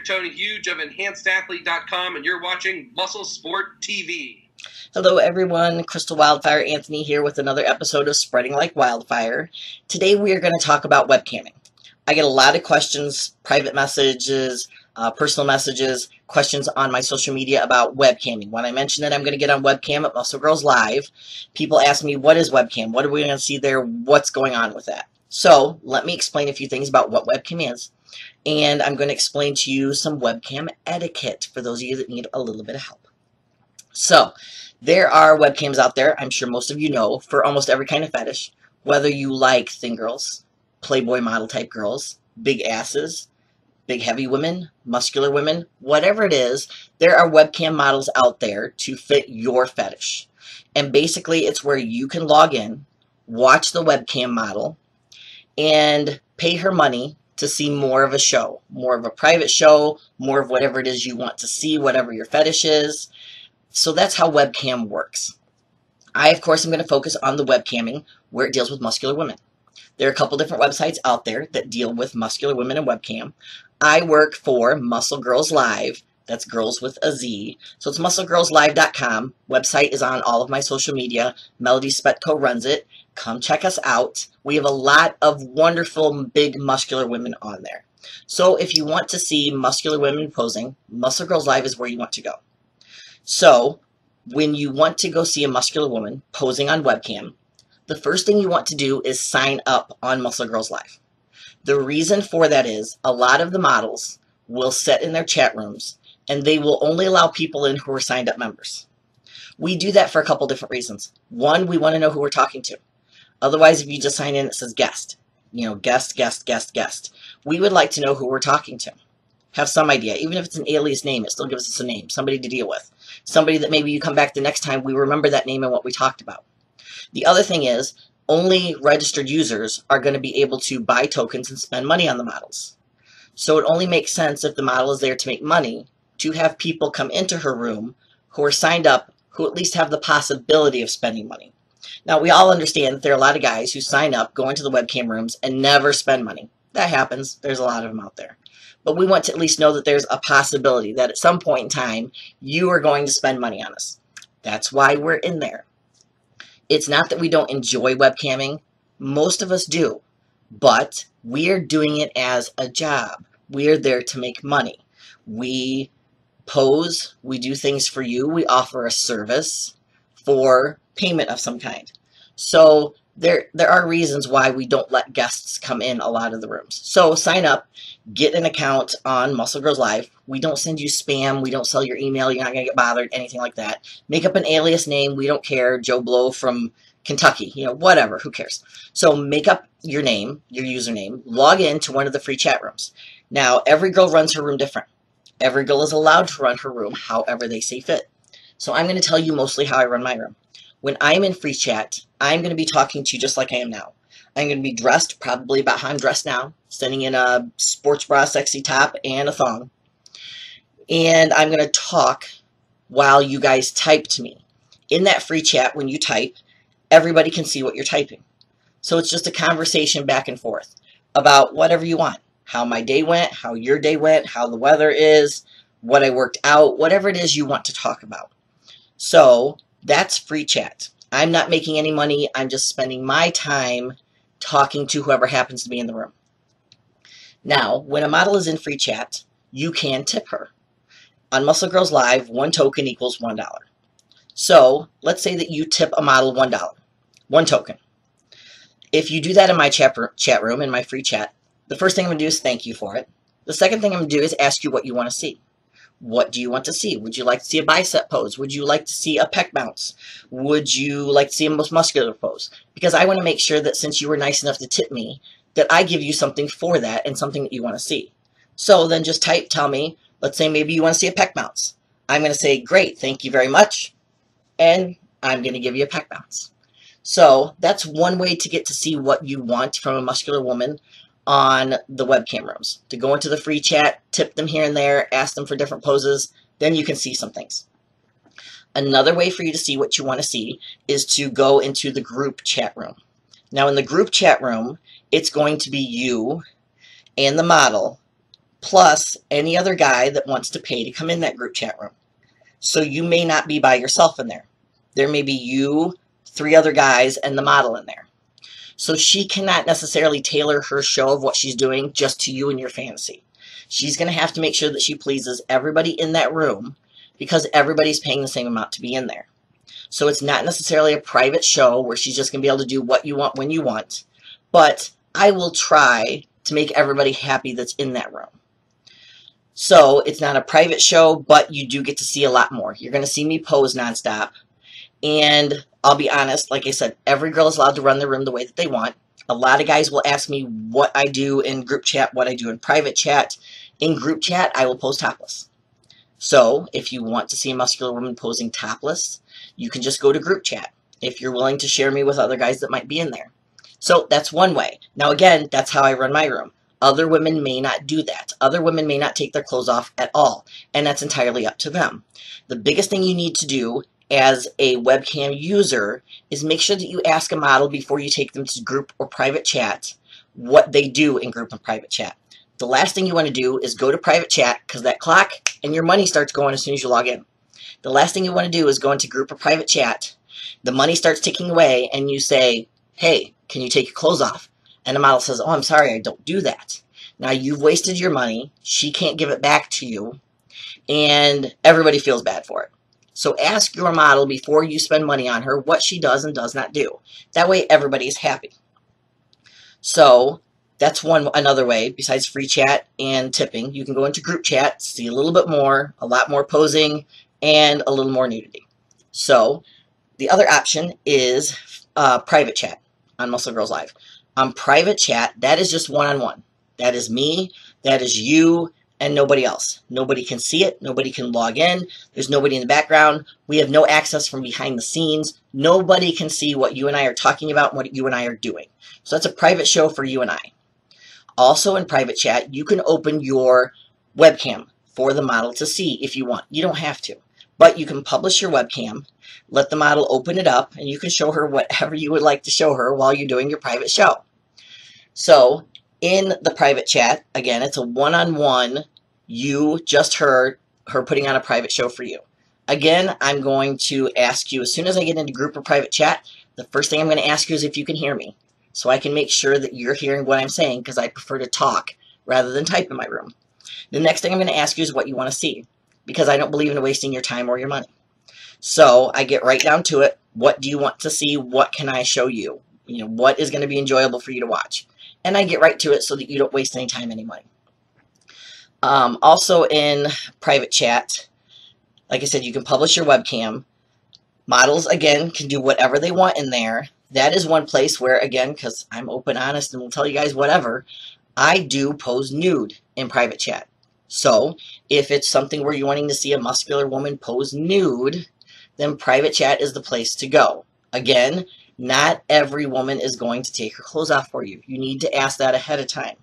Tony Huge of EnhancedAthlete.com, and you're watching Muscle Sport TV. Hello everyone, Crystal Wildfire Anthony here with another episode of Spreading Like Wildfire. Today we are going to talk about webcamming. I get a lot of questions, private messages, personal messages, questions on my social media about webcamming. When I mention that I'm going to get on webcam at Muscle Girls Live, people ask me, what is webcam? What are we going to see there? What's going on with that? So let me explain a few things about what webcam is. And I'm going to explain to you some webcam etiquette for those of you that need a little bit of help. So, there are webcams out there, I'm sure most of you know, for almost every kind of fetish. Whether you like thin girls, Playboy model type girls, big asses, big heavy women, muscular women, whatever it is, there are webcam models out there to fit your fetish. And basically, it's where you can log in, watch the webcam model, and pay her money to see more of a show, more of a private show, more of whatever it is you want to see, whatever your fetish is. So that's how webcam works. I, of course, am going to focus on the webcamming where it deals with muscular women. There are a couple different websites out there that deal with muscular women and webcam. I work for Muscle Girls Live. That's girls with a Z. So it's musclegirlslive.com. Website is on all of my social media. Melody Spetko runs it. Come check us out. We have a lot of wonderful, big, muscular women on there. So if you want to see muscular women posing, Muscle Girls Live is where you want to go. So when you want to go see a muscular woman posing on webcam, the first thing you want to do is sign up on Muscle Girls Live. The reason for that is a lot of the models will sit in their chat rooms and they will only allow people in who are signed up members. We do that for a couple different reasons. One, we want to know who we're talking to. Otherwise, if you just sign in, it says guest. You know, guest, guest, guest, guest. We would like to know who we're talking to. Have some idea. Even if it's an alias name, it still gives us a name. Somebody to deal with. Somebody that maybe you come back the next time, we remember that name and what we talked about. The other thing is, only registered users are going to be able to buy tokens and spend money on the models. So it only makes sense if the model is there to make money to have people come into her room who are signed up, who at least have the possibility of spending money. Now, we all understand that there are a lot of guys who sign up, go into the webcam rooms, and never spend money. That happens. There's a lot of them out there. But we want to at least know that there's a possibility that at some point in time, you are going to spend money on us. That's why we're in there. It's not that we don't enjoy webcamming. Most of us do. But we're doing it as a job. We're there to make money. We pose. We do things for you. We offer a service for payment of some kind. So there are reasons why we don't let guests come in a lot of the rooms. So sign up, get an account on Muscle Girls Live. We don't send you spam. We don't sell your email. You're not going to get bothered, anything like that. Make up an alias name. We don't care. Joe Blow from Kentucky, you know, whatever. Who cares? So make up your name, your username. Log in to one of the free chat rooms. Now, every girl runs her room different. Every girl is allowed to run her room however they see fit. So I'm going to tell you mostly how I run my room. When I'm in free chat, I'm going to be talking to you just like I am now. I'm going to be dressed probably about how I'm dressed now, sitting in a sports bra, sexy top, and a thong. And I'm going to talk while you guys type to me. In that free chat, when you type, everybody can see what you're typing. So it's just a conversation back and forth about whatever you want. How my day went, how your day went, how the weather is, what I worked out, whatever it is you want to talk about. So that's free chat. I'm not making any money. I'm just spending my time talking to whoever happens to be in the room. Now, when a model is in free chat, you can tip her. On Muscle Girls Live, 1 token equals $1. So let's say that you tip a model $1. 1 token. If you do that in my chat room, in my free chat, the first thing I'm going to do is thank you for it. The second thing I'm going to do is ask you what you want to see. What do you want to see? Would you like to see a bicep pose? Would you like to see a pec bounce? Would you like to see a most muscular pose? Because I want to make sure that since you were nice enough to tip me, that I give you something for that and something that you want to see. So then just tell me, let's say maybe you want to see a pec bounce. I'm going to say, great, thank you very much. And I'm going to give you a pec bounce. So that's one way to get to see what you want from a muscular woman on the webcam rooms. To go into the free chat, tip them here and there, ask them for different poses, then you can see some things. Another way for you to see what you want to see is to go into the group chat room. Now in the group chat room, it's going to be you and the model plus any other guy that wants to pay to come in that group chat room. So you may not be by yourself in there. There may be you, 3 other guys, and the model in there. So she cannot necessarily tailor her show of what she's doing just to you and your fantasy. She's going to have to make sure that she pleases everybody in that room because everybody's paying the same amount to be in there. So it's not necessarily a private show where she's just going to be able to do what you want when you want. But I will try to make everybody happy that's in that room. So it's not a private show, but you do get to see a lot more. You're going to see me pose nonstop. And I'll be honest, like I said, every girl is allowed to run their room the way that they want. A lot of guys will ask me what I do in group chat, what I do in private chat. In group chat, I will pose topless. So if you want to see a muscular woman posing topless, you can just go to group chat if you're willing to share me with other guys that might be in there. So that's one way. Now again, that's how I run my room. Other women may not do that. Other women may not take their clothes off at all, and that's entirely up to them. The biggest thing you need to do as a webcam user is make sure that you ask a model before you take them to group or private chat what they do in group and private chat. The last thing you want to do is go to private chat because that clock and your money starts going as soon as you log in. The last thing you want to do is go into group or private chat. The money starts ticking away and you say, hey, can you take your clothes off? And the model says, oh, I'm sorry, I don't do that. Now you've wasted your money. She can't give it back to you. And everybody feels bad for it. So ask your model before you spend money on her what she does and does not do. That way everybody is happy. So that's another way besides free chat and tipping. You can go into group chat, see a little bit more, a lot more posing, and a little more nudity. So the other option is private chat on Muscle Girls Live. On private chat, that is just one-on-one. That is me, that is you, and nobody else. Nobody can see it. Nobody can log in. There's nobody in the background. We have no access from behind the scenes. Nobody can see what you and I are talking about and what you and I are doing. So that's a private show for you and I. Also in private chat, you can open your webcam for the model to see if you want. You don't have to. But you can publish your webcam, let the model open it up, and you can show her whatever you would like to show her while you're doing your private show. So in the private chat, again, it's a one-on-one, you, just her putting on a private show for you. Again, I'm going to ask you, as soon as I get into group or private chat, the first thing I'm going to ask you is if you can hear me. So I can make sure that you're hearing what I'm saying, because I prefer to talk rather than type in my room. The next thing I'm going to ask you is what you want to see, because I don't believe in wasting your time or your money. So I get right down to it. What do you want to see? What can I show you? What is going to be enjoyable for you to watch? And I get right to it so that you don't waste any time, any money. Also in private chat, like I said, you can publish your webcam. Models, again, can do whatever they want in there. That is one place where, again, because I'm open, honest, and will tell you guys whatever, I do pose nude in private chat. So if it's something where you're wanting to see a muscular woman pose nude, then private chat is the place to go. Again, not every woman is going to take her clothes off for you. You need to ask that ahead of time.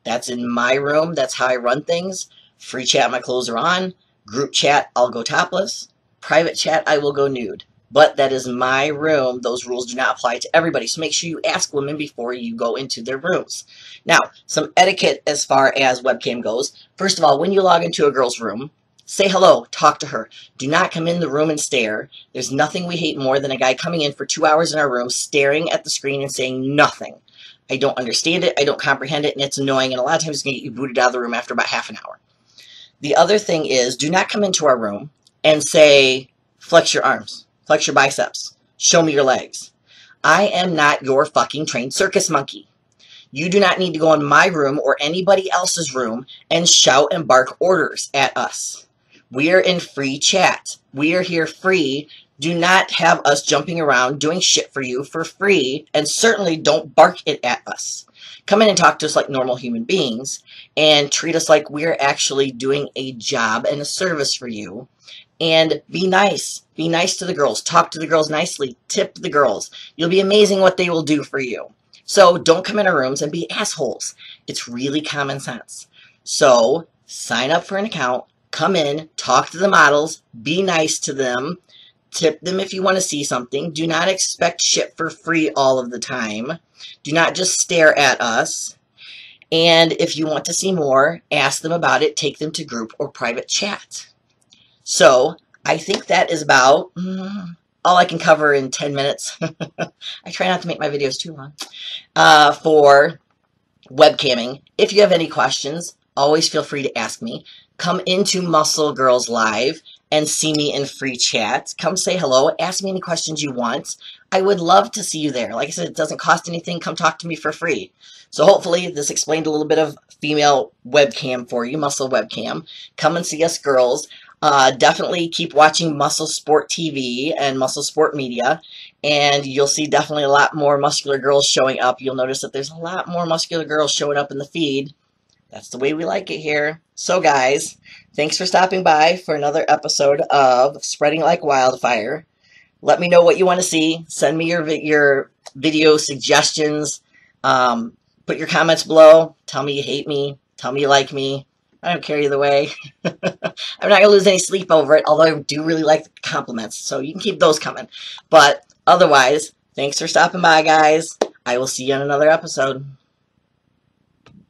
That's in my room. That's how I run things. Free chat, my clothes are on. Group chat, I'll go topless. Private chat, I will go nude. But that is my room. Those rules do not apply to everybody. So make sure you ask women before you go into their rooms. Now, some etiquette as far as webcam goes. First of all, when you log into a girl's room, say hello, talk to her. Do not come in the room and stare. There's nothing we hate more than a guy coming in for 2 hours in our room, staring at the screen and saying nothing. I don't understand it, I don't comprehend it, and it's annoying, and a lot of times it's going to get you booted out of the room after about half an hour. The other thing is, do not come into our room and say, flex your arms, flex your biceps, show me your legs. I am not your fucking trained circus monkey. You do not need to go in my room or anybody else's room and shout and bark orders at us. We are in free chat. We are here free. Do not have us jumping around doing shit for you for free, and certainly don't bark it at us. Come in and talk to us like normal human beings and treat us like we're actually doing a job and a service for you. And be nice. Be nice to the girls. Talk to the girls nicely. Tip the girls. You'll be amazing what they will do for you. So don't come in our rooms and be assholes. It's really common sense. So sign up for an account. Come in. Talk to the models. Be nice to them. Tip them if you want to see something. Do not expect shit for free all of the time. Do not just stare at us. And if you want to see more, ask them about it, take them to group or private chat. So I think that is about all I can cover in 10 minutes. I try not to make my videos too long. For webcamming, if you have any questions, always feel free to ask me. Come into Muscle Girls Live and see me in free chat. Come say hello. Ask me any questions you want. I would love to see you there. Like I said, it doesn't cost anything. Come talk to me for free. So hopefully this explained a little bit of female webcam for you, muscle webcam. Come and see us girls. Definitely keep watching Muscle Sport TV and Muscle Sport Media, and you'll see definitely a lot more muscular girls showing up. You'll notice that there's a lot more muscular girls showing up in the feed. That's the way we like it here. So guys, thanks for stopping by for another episode of Spreading Like Wildfire. Let me know what you want to see. Send me your video suggestions. Put your comments below. Tell me you hate me. Tell me you like me. I don't care either way. I'm not going to lose any sleep over it, although I do really like the compliments, so you can keep those coming. But otherwise, thanks for stopping by, guys. I will see you on another episode.